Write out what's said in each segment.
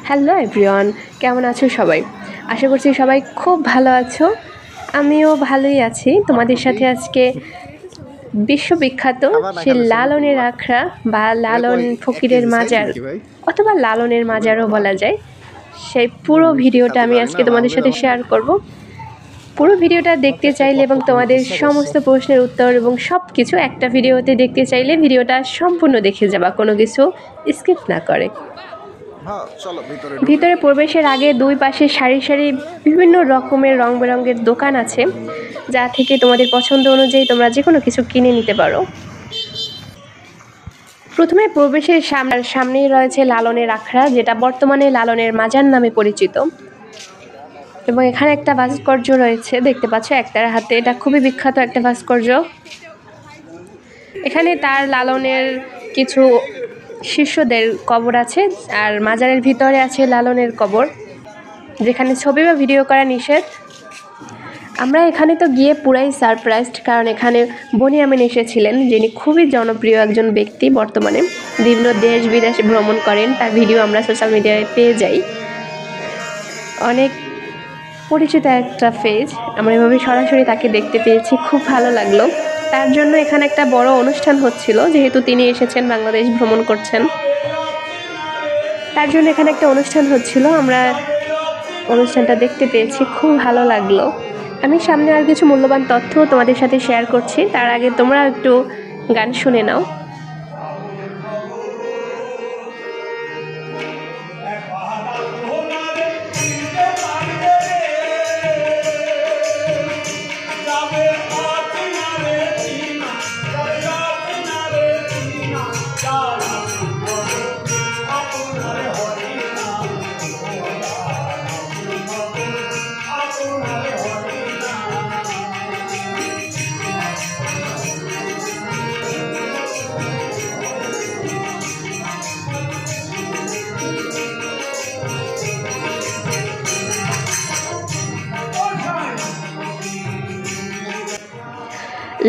Hello everyone, কেমন আছো সবাই? আশা করছি সবাই খুব ভালো আছো। আমিও ভালোই আছি। তোমাদের সাথে আজকে বিশ্ববিখ্যাত সে লালনের আখড়া বা লালন ফকিরের মাজার অথবা লালনের মাজারও বলা যায়, সেই পুরো ভিডিওটা আমি আজকে তোমাদের সাথে শেয়ার করব। পুরো ভিডিওটা দেখতে চাইলে এবং তোমাদের সমস্ত প্রশ্নের উত্তর এবং সব কিছু একটা ভিডিওতে দেখতে চাইলে ভিডিওটা সম্পূর্ণ দেখে যাবা, কোনো কিছু স্কিপ না করে। ভিতরে প্রবেশের আগে দুই পাশে সারি সারি বিভিন্ন রকমের রং বেরঙের দোকান আছে, যা থেকে তোমাদের পছন্দ অনুযায়ী তোমরা যে কোনো কিছু কিনে নিতে পারো। প্রথমে প্রবেশের সামনেই রয়েছে লালনের আখড়া, যেটা বর্তমানে লালনের মাজার নামে পরিচিত। এবং এখানে একটা ভাস্কর্য রয়েছে, দেখতে পাচ্ছ একটার হাতে, এটা খুবই বিখ্যাত একটা ভাস্কর্য। এখানে তার লালনের কিছু শিষ্যদের কবর আছে, আর মাজারের ভিতরে আছে লালনের কবর, যেখানে ছবি বা ভিডিও করা নিষেধ। আমরা এখানে তো গিয়ে পুরাই সারপ্রাইজড, কারণ এখানে বনিয়ামিন এসেছিলেন, যিনি খুবই জনপ্রিয় একজন ব্যক্তি, বর্তমানে বিভিন্ন দেশ বিদেশে ভ্রমণ করেন, তার ভিডিও আমরা সোশ্যাল মিডিয়ায় পেয়ে যাই। অনেক পরিচিত একটা ফেজ, আমরা এভাবে সরাসরি তাকে দেখতে পেয়েছি, খুব ভালো লাগলো। তার জন্য এখানে একটা বড় অনুষ্ঠান হচ্ছিল, যেহেতু তিনি এসেছেন, বাংলাদেশ ভ্রমণ করছেন, তার জন্য এখানে একটা অনুষ্ঠান হচ্ছিল। আমরা অনুষ্ঠানটা দেখতে পেয়েছি, খুব ভালো লাগলো। আমি সামনে আর কিছু মূল্যবান তথ্য তোমাদের সাথে শেয়ার করছি, তার আগে তোমরা একটু গান শুনে নাও।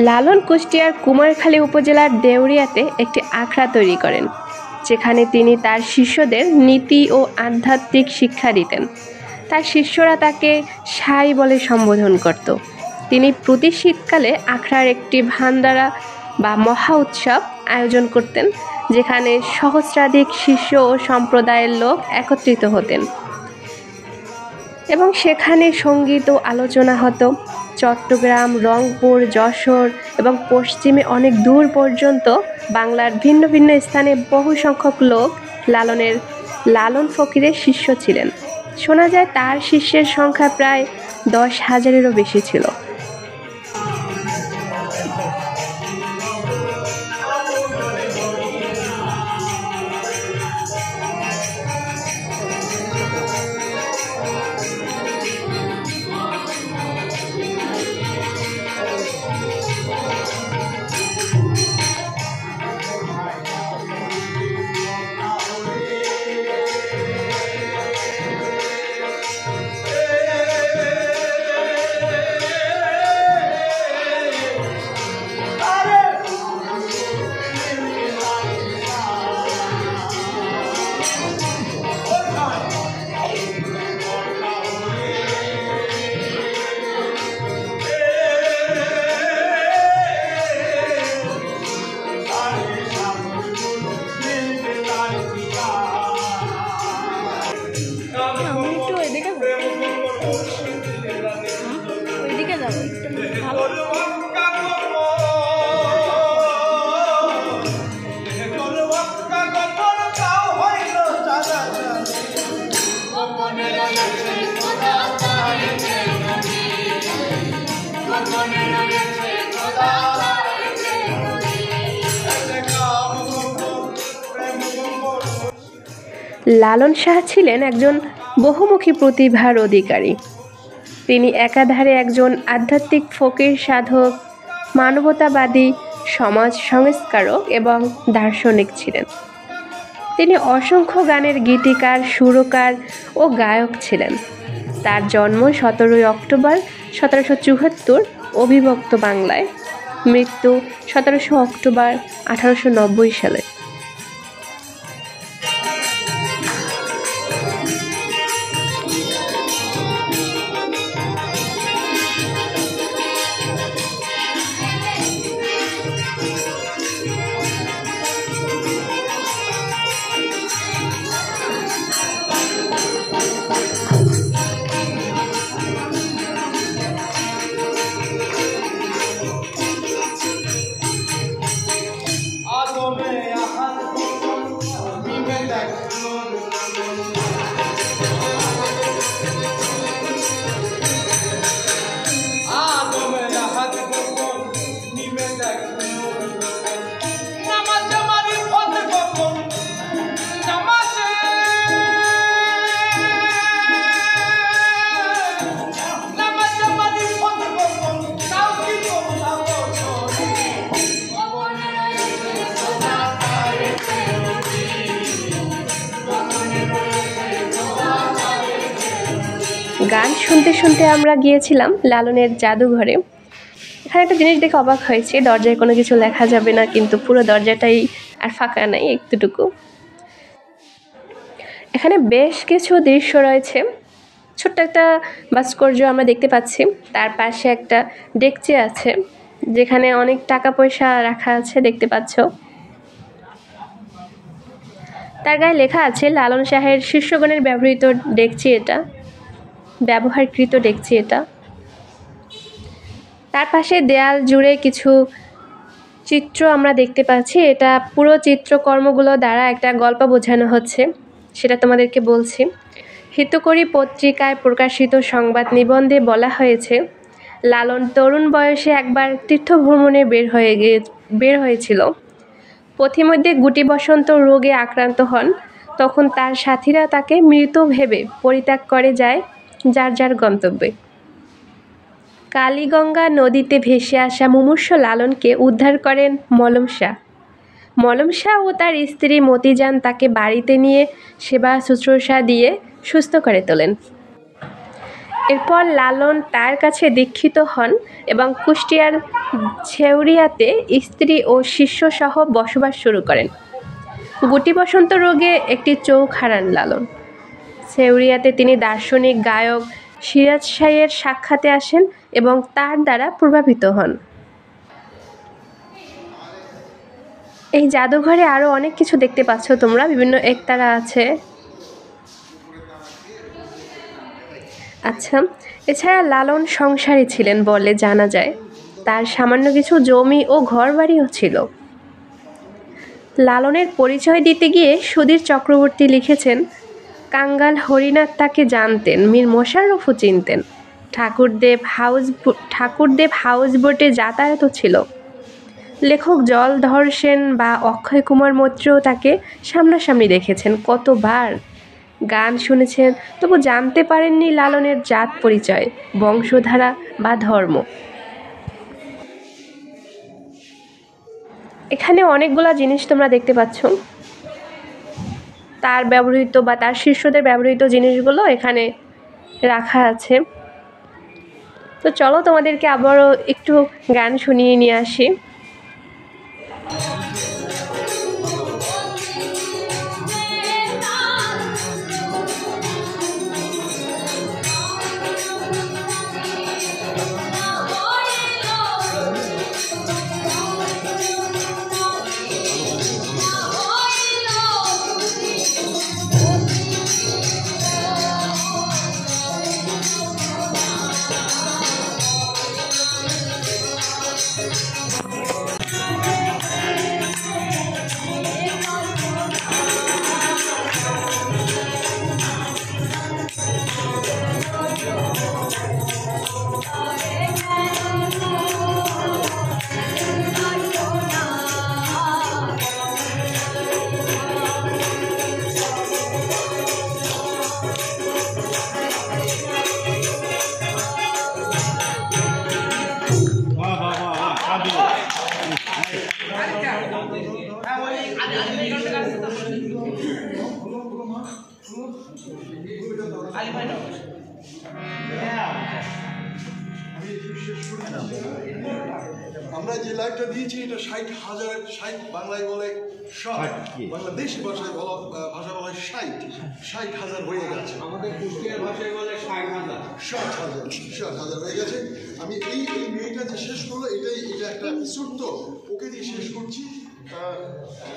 লালন কুষ্টিয়ার কুমারখালী উপজেলার দেউরিয়াতে একটি আখড়া তৈরি করেন, যেখানে তিনি তার শিষ্যদের নীতি ও আধ্যাত্মিক শিক্ষা দিতেন। তার শিষ্যরা তাকে সাই বলে সম্বোধন করত। তিনি প্রতি শীতকালে আখড়ার একটি ভান্ডারা বা মহা উৎসব আয়োজন করতেন, যেখানে সহস্রাধিক শিষ্য ও সম্প্রদায়ের লোক একত্রিত হতেন এবং সেখানে সঙ্গীত ও আলোচনা হতো। চট্টগ্রাম, রংপুর, যশোর এবং পশ্চিমে অনেক দূর পর্যন্ত বাংলার ভিন্ন ভিন্ন স্থানে বহু সংখ্যক লোক লালন ফকিরের শিষ্য ছিলেন। শোনা যায় তার শিষ্যের সংখ্যা প্রায় 10,000-এরও বেশি ছিল। লালন শাহ ছিলেন একজন বহুমুখী প্রতিভার অধিকারী। তিনি একাধারে একজন আধ্যাত্মিক ফকির, সাধক, মানবতাবাদী, সমাজ সংস্কারক এবং দার্শনিক ছিলেন। তিনি অসংখ্য গানের গীতিকার, সুরকার ও গায়ক ছিলেন। তার জন্ম 17 অক্টোবর 1774 অবিভক্ত বাংলায়, মৃত্যু 17 অক্টোবর 1890 সালে। গান শুনতে শুনতে আমরা গিয়েছিলাম লালনের জাদুঘরে। এখানে একটা জিনিস দেখে অবাক হয়েছে, দরজায় কোনো কিছু লেখা যাবে না, কিন্তু পুরো দরজাটাই আর ফাঁকা নাই একটুটুকু। এখানে বেশ কিছু দৃশ্য রয়েছে। ছোট্ট একটা ভাস্কর্য আমরা দেখতে পাচ্ছি, তার পাশে একটা ডেকচি আছে যেখানে অনেক টাকা পয়সা রাখা আছে দেখতে পাচ্ছ। তার গায়ে লেখা আছে লালন শাহের শিষ্যগণের ব্যবহৃত ডেকচি, এটা ব্যবহারকৃত ডেকচি এটা। তার পাশে দেয়াল জুড়ে কিছু চিত্র আমরা দেখতে পাচ্ছি, এটা পুরো চিত্রকর্মগুলো দ্বারা একটা গল্প বোঝানো হচ্ছে, সেটা তোমাদেরকে বলছি। হিতকরী পত্রিকায় প্রকাশিত সংবাদ নিবন্ধে বলা হয়েছে, লালন তরুণ বয়সে একবার তীর্থভ্রমণে বের হয়েছিল। পথিমধ্যে গুটি বসন্ত রোগে আক্রান্ত হন। তখন তার সাথীরা তাকে মৃত ভেবে পরিত্যাগ করে যায় যার যার গন্তব্যে। কালীগঙ্গা নদীতে ভেসে আসা মুমূর্ষু লালনকে উদ্ধার করেন মলম শাহ। মলম শাহ ও তার স্ত্রী মতিজান তাকে বাড়িতে নিয়ে সেবা শুশ্রূষা দিয়ে সুস্থ করে তোলেন। এরপর লালন তার কাছে দীক্ষিত হন এবং কুষ্টিয়ার ছেউরিয়াতে স্ত্রী ও শিষ্যসহ বসবাস শুরু করেন। গুটি বসন্ত রোগে একটি চোখ হারান লালন। ছেউরিয়াতে তিনি দার্শনিক গায়ক সিরাজ শাহের সাক্ষাতে আসেন এবং তার দ্বারা প্রভাবিত হন। এই জাদুঘরে আরও অনেক কিছু দেখতে পাচ্ছ তোমরা, বিভিন্ন একতারা আছে। আচ্ছা, এছাড়া লালন সংসারী ছিলেন বলে জানা যায়। তার সামান্য কিছু জমি ও ঘরবাড়িও ছিল। লালনের পরিচয় দিতে গিয়ে সুধীর চক্রবর্তী লিখেছেন, কাঙ্গাল হরিনাথ তাকে জানতেন, মীর মোশাররফও চিনতেন। ঠাকুরদেব হাউস বোটে যাতায়াত ছিল। লেখক জলধর সেন বা অক্ষয় কুমার মৈত্রও তাকে সামনাসামনি দেখেছেন কতবার। গান শুনেছেন, তবু জানতে পারেননি লালনের জাত পরিচয়, বংশধারা বা ধর্ম। এখানে অনেকগুলো জিনিস তোমরা দেখতে পাচ্ছ, তার ব্যবহৃত বা তার শিষ্যদের ব্যবহৃত জিনিসগুলো এখানে রাখা আছে। তো চলো তোমাদেরকে আবারও একটু গান শুনিয়ে নিয়ে আসি। আমরা যে লাইভটা দিয়েছি এটা 60,000, 60 বাংলায় বলে 60, বাংলাদেশি ভাষায় বলা ভাষা বলে 60,000 হয়ে গেছে। আমাদের কুষ্টিয়ার ভাষায় বলে 60,000 হয়ে গেছে। আমি এই মেয়েটা যে শেষ করলো এটা একটা এপিসোড, তো ওকে দিয়ে শেষ করছি।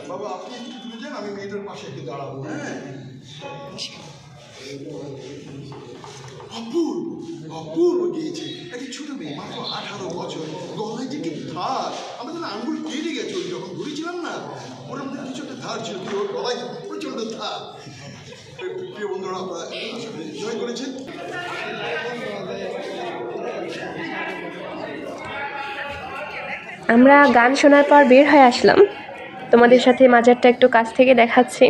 বাবা আপনি একটু দূরে যান, আমি মেয়েটার পাশে একটু দাঁড়াবো। হ্যাঁ, অপূর্ব গিয়েছে। একটা ছোট মেয়ে, মাত্র 18 বছর, গলায় যে কি ধার, আমাদের আঙ্গুল কেটে গেছে ওই যখন ধরেছিলাম না, ওর মধ্যে কিছু একটা ধার ছিল, ওর গলায় প্রচন্ড ধার। প্রিয় বন্ধুরা, আপনারা এনজয় করেছেন। আমরা গান শোনার পর বের হয়ে আসলাম। তোমাদের সাথে মাজারটা একটু কাছ থেকে দেখাচ্ছি।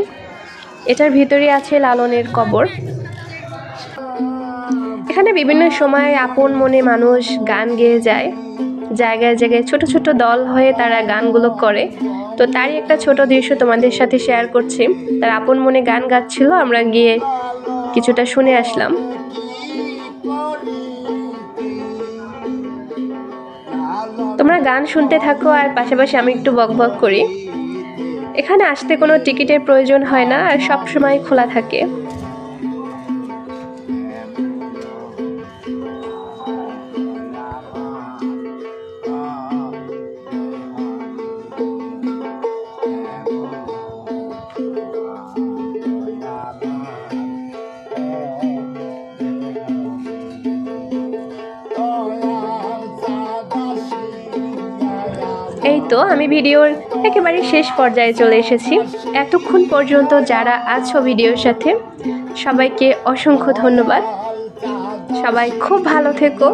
এটার ভিতরে আছে লালনের কবর। এখানে বিভিন্ন সময় আপন মনে মানুষ গান গেয়ে যায়, জায়গায় জায়গায় ছোট ছোট দল হয়ে তারা গানগুলো করে। তো তারই একটা ছোট দৃশ্য তোমাদের সাথে শেয়ার করছি। তারা আপন মনে গান গাচ্ছিল, আমরা গিয়ে কিছুটা শুনে আসলাম। তোমরা গান শুনতে থাকো আর পাশাপাশি আমি একটু বকবক করি। এখানে আসতে কোনো টিকিটের প্রয়োজন হয় না আর সব সময় খোলা থাকে। এই তো আমি ভিডিওর একেবারে শেষ পর্যায়ে চলে এসেছি। এতক্ষণ পর্যন্ত যারা আছো ভিডিওর সাথে সবাইকে অসংখ্য ধন্যবাদ। সবাই খুব ভালো থেকো।